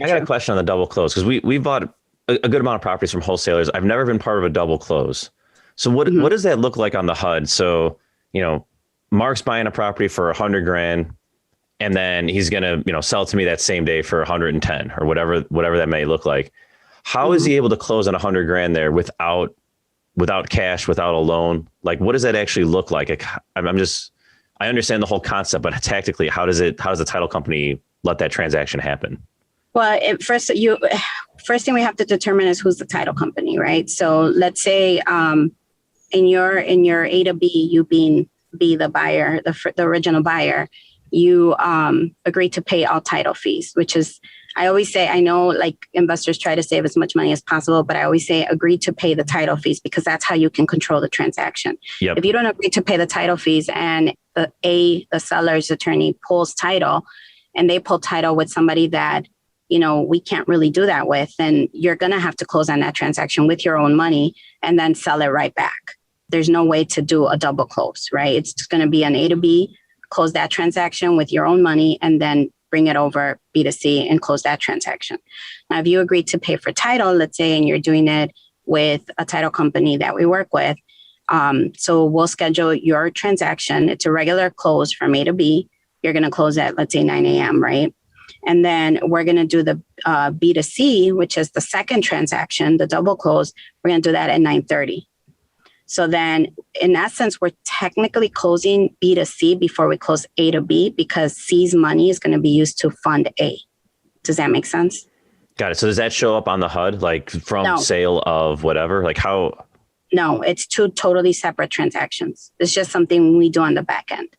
I got a question on the double close because we bought a good amount of properties from wholesalers. I've never been part of a double close. So what does that look like on the HUD? So, Mark's buying a property for 100 grand and then he's going to, sell it to me that same day for 110 or whatever that may look like. How is he able to close on 100 grand there without cash, without a loan? Like, what does that actually look like? I understand the whole concept, but tactically, how does the title company let that transaction happen? Well, first thing we have to determine is who's the title company, right? So let's say in your A to B, you being B, the buyer, the original buyer, you agree to pay all title fees, which is, I always say, I know like investors try to save as much money as possible, but I always say agree to pay the title fees because that's how you can control the transaction. Yep. If you don't agree to pay the title fees and the seller's attorney pulls title and they pull title with somebody that, we can't really do that with, then you're going to have to close on that transaction with your own money and then sell it right back. There's no way to do a double close, right? It's just going to be an A to B, close that transaction with your own money, and then bring it over B to C and close that transaction. Now, if you agree to pay for title, let's say, and you're doing it with a title company that we work with, so we'll schedule your transaction. It's a regular close from A to B. You're going to close at, let's say, 9 a.m., right? And then we're going to do the B to C, which is the second transaction, the double close. We're going to do that at 9:30. So then in essence, we're technically closing B to C before we close A to B because C's money is going to be used to fund A. Does that make sense? Got it. So does that show up on the HUD, like from sale of whatever? Like how? No, it's two totally separate transactions. It's just something we do on the back end.